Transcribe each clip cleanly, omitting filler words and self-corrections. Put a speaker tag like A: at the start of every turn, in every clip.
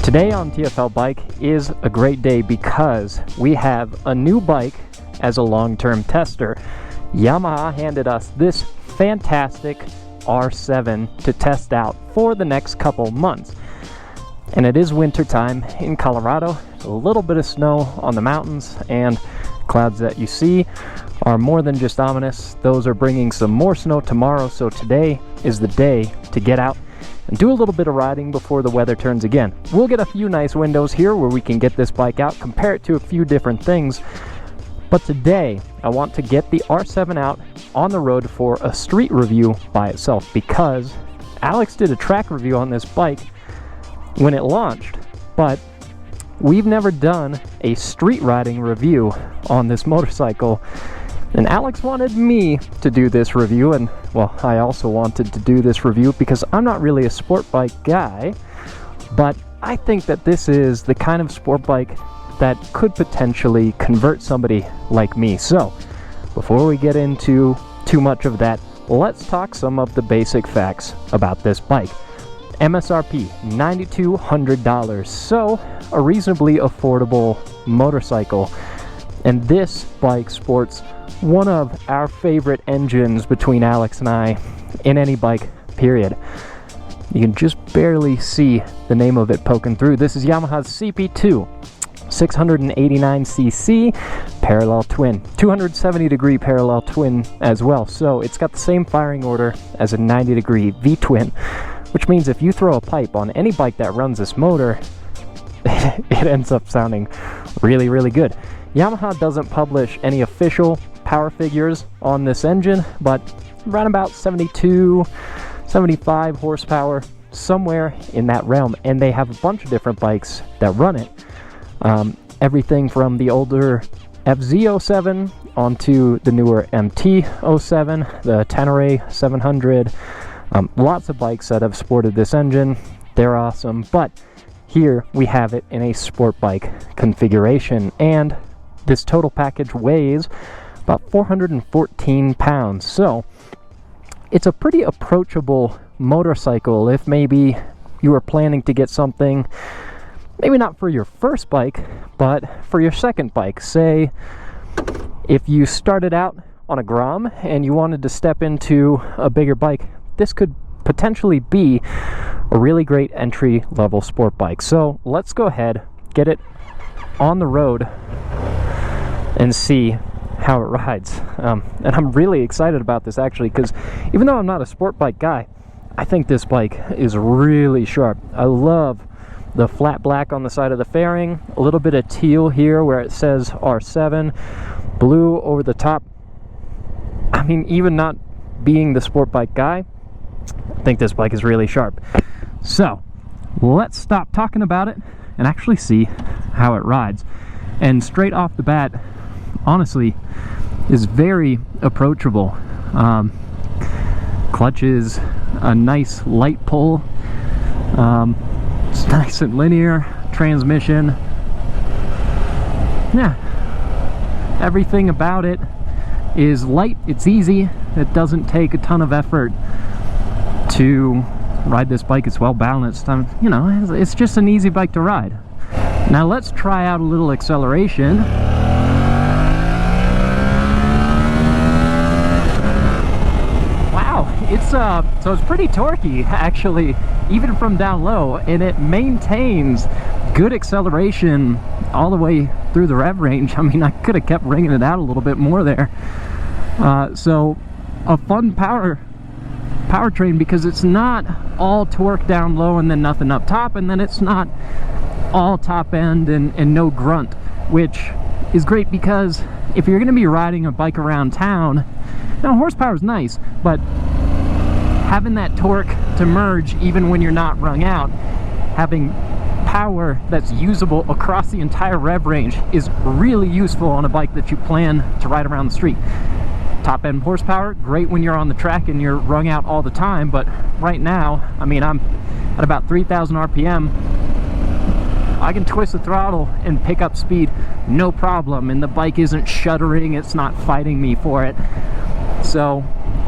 A: Today on TFL Bike is a great day because we have a new bike as a long-term tester. Yamaha handed us this fantastic R7 to test out for the next couple months. And it is winter time in Colorado, a little bit of snow on the mountains, and clouds that you see are more than just ominous. Those are bringing some more snow tomorrow, so today is the day to get out and do a little bit of riding before the weather turns again. We'll get a few nice windows here where we can get this bike out, compare it to a few different things. But today, I want to get the R7 out on the road for a street review by itself, because Alex did a track review on this bike when it launched, but we've never done a street riding review on this motorcycle. And Alex wanted me to do this review, and well, I also wanted to do this review because I'm not really a sport bike guy, but I think that this is the kind of sport bike that could potentially convert somebody like me. So before we get into too much of that, let's talk some of the basic facts about this bike. MSRP $9,200, so a reasonably affordable motorcycle. And this bike sports one of our favorite engines between Alex and I in any bike, period. You can just barely see the name of it poking through. This is Yamaha's CP2, 689cc parallel twin, 270-degree parallel twin as well. So it's got the same firing order as a 90-degree V-twin, which means if you throw a pipe on any bike that runs this motor, it ends up sounding really, really good. Yamaha doesn't publish any official power figures on this engine, but around about 72, 75 horsepower, somewhere in that realm. And they have a bunch of different bikes that run it. Everything from the older FZ07 onto the newer MT07, the Tenere 700. Lots of bikes that have sported this engine. They're awesome, but here we have it in a sport bike configuration, and this total package weighs about 414 pounds. So it's a pretty approachable motorcycle if maybe you were planning to get something, maybe not for your first bike, but for your second bike. Say if you started out on a Grom and you wanted to step into a bigger bike, this could potentially be a really great entry-level sport bike. So let's go ahead, get it on the road, and see how it rides. And I'm really excited about this, actually, because even though I'm not a sport bike guy, I think this bike is really sharp. I love the flat black on the side of the fairing, a little bit of teal here where it says R7, blue over the top. I mean, even not being the sport bike guy, I think this bike is really sharp. So let's stop talking about it and actually see how it rides. And straight off the bat, honestly, is very approachable. Clutch is a nice light pull. It's nice and linear. Transmission, yeah, everything about it is light. It's easy. It doesn't take a ton of effort to ride this bike. It's well balanced. You know, it's just an easy bike to ride. Now let's try out a little acceleration. So it's pretty torquey, actually, even from down low, and it maintains good acceleration all the way through the rev range. I mean, I could have kept ringing it out a little bit more there. So a fun powertrain, because it's not all torque down low and then nothing up top, and then it's not all top end and no grunt, which is great because if you're going to be riding a bike around town, now horsepower is nice, but having that torque to merge even when you're not wrung out, having power that's usable across the entire rev range is really useful on a bike that you plan to ride around the street. Top end horsepower, great when you're on the track and you're wrung out all the time, but right now, I mean, I'm at about 3,000 RPM. I can twist the throttle and pick up speed, no problem, and the bike isn't shuddering, it's not fighting me for it. So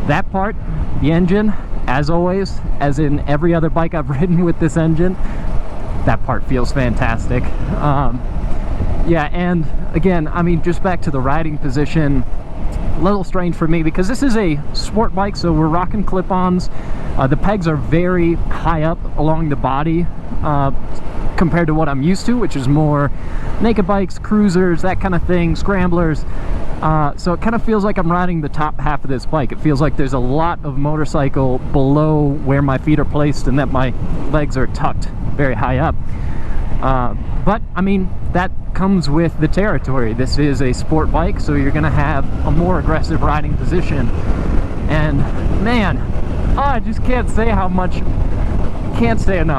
A: that part, the engine, as always, as in every other bike I've ridden with this engine, that part feels fantastic. Yeah, and again, I mean, just back to the riding position, a little strange for me because this is a sport bike, so we're rocking clip-ons. The pegs are very high up along the body compared to what I'm used to, which is more naked bikes, cruisers, that kind of thing, scramblers. So it kind of feels like I'm riding the top half of this bike. It feels like there's a lot of motorcycle below where my feet are placed and that my legs are tucked very high up. But I mean, that comes with the territory. This is a sport bike, so you're gonna have a more aggressive riding position. And man, I just can't say enough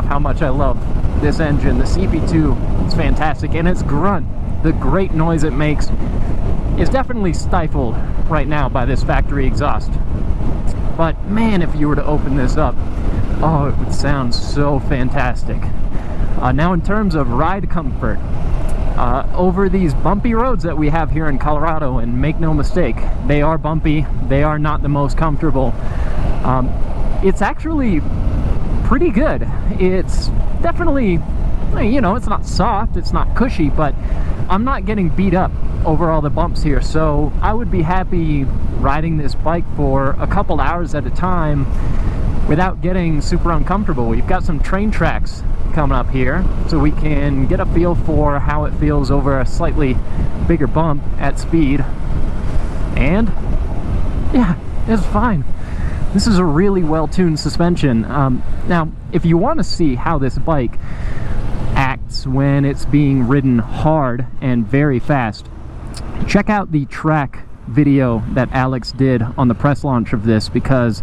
A: how much I love this engine. The CP2 is fantastic, and its grunt, the great noise it makes, is definitely stifled right now by this factory exhaust. But man, if you were to open this up, oh, it would sound so fantastic. Now in terms of ride comfort, over these bumpy roads that we have here in Colorado, and make no mistake, they are bumpy, they are not the most comfortable, it's actually pretty good. It's definitely, you know, it's not soft, it's not cushy, but I'm not getting beat up over all the bumps here, so I would be happy riding this bike for a couple hours at a time without getting super uncomfortable. We've got some train tracks coming up here, so we can get a feel for how it feels over a slightly bigger bump at speed. And yeah, it's fine. This is a really well-tuned suspension. Now, if you want to see how this bike acts when it's being ridden hard and very fast, check out the track video that Alex did on the press launch of this, because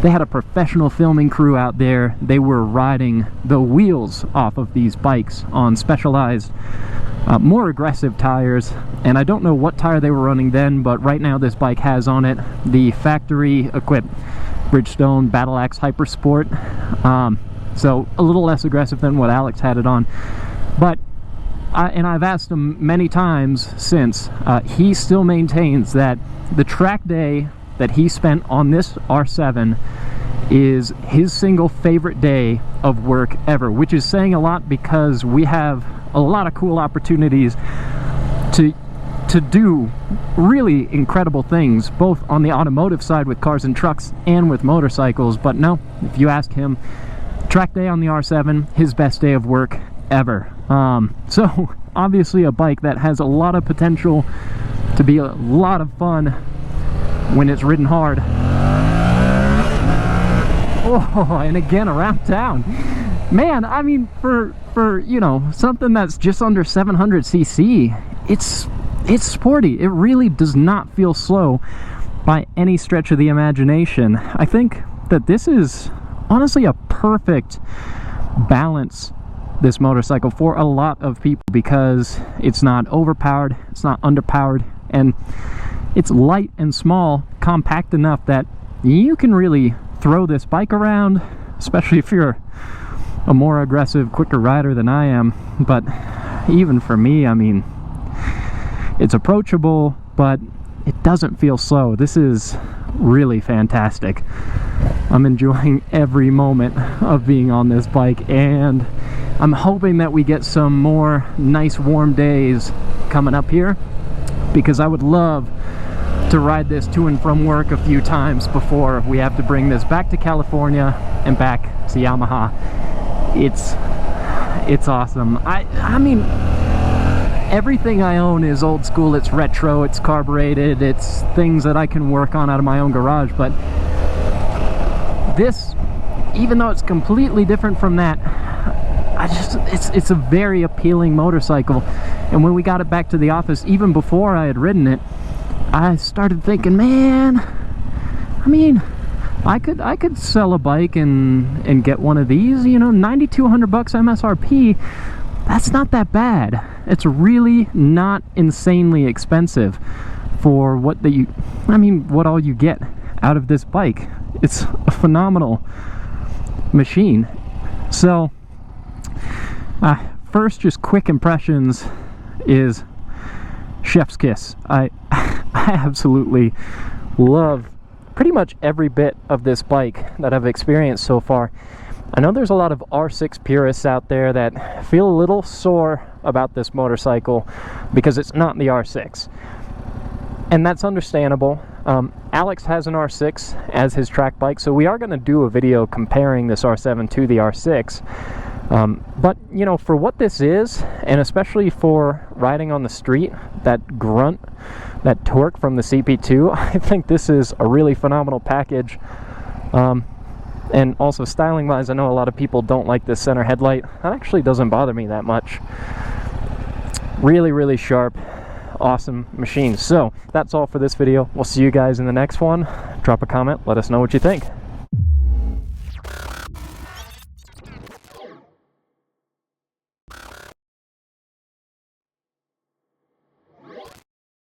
A: they had a professional filming crew out there. They were riding the wheels off of these bikes on specialized, more aggressive tires, and I don't know what tire they were running then, but right now this bike has on it the factory equipped Bridgestone Battle Axe Hyper Sport, so a little less aggressive than what Alex had it on. But and I've asked him many times since, he still maintains that the track day that he spent on this R7 is his single favorite day of work ever, which is saying a lot, because we have a lot of cool opportunities to do really incredible things, both on the automotive side with cars and trucks and with motorcycles. But no, if you ask him, track day on the R7, his best day of work ever. So obviously a bike that has a lot of potential to be a lot of fun when it's ridden hard. Oh, and again around town. Man, I mean, for you know, something that's just under 700cc, it's sporty. It really does not feel slow by any stretch of the imagination. I think that this is honestly a perfect balance, this motorcycle, for a lot of people, because it's not overpowered, it's not underpowered, and it's light and small, compact enough that you can really throw this bike around, especially if you're a more aggressive, quicker rider than I am. But even for me, I mean, it's approachable, but it doesn't feel slow. This is really fantastic. I'm enjoying every moment of being on this bike, and I'm hoping that we get some more nice warm days coming up here, because I would love to ride this to and from work a few times before we have to bring this back to California and back to Yamaha. It's awesome. I mean, everything I own is old school, it's retro, it's carbureted, it's things that I can work on out of my own garage. But this, even though it's completely different from that, it's a very appealing motorcycle. And when we got it back to the office, even before I had ridden it, I started thinking, man, I mean, I could sell a bike and get one of these, you know, $9,200 MSRP. That's not that bad. It's really not insanely expensive for what what all you get out of this bike. It's a phenomenal machine. So first, just quick impressions is chef's kiss. I absolutely love pretty much every bit of this bike that I've experienced so far. I know there's a lot of R6 purists out there that feel a little sore about this motorcycle because it's not the R6. And that's understandable. Alex has an R6 as his track bike, so we are going to do a video comparing this R7 to the R6. But, you know, for what this is, and especially for riding on the street, that grunt, that torque from the CP2, I think this is a really phenomenal package. And also styling-wise, I know a lot of people don't like this center headlight. That actually doesn't bother me that much. Really, really sharp. Awesome machine. So that's all for this video. We'll see you guys in the next one. Drop a comment, let us know what you think.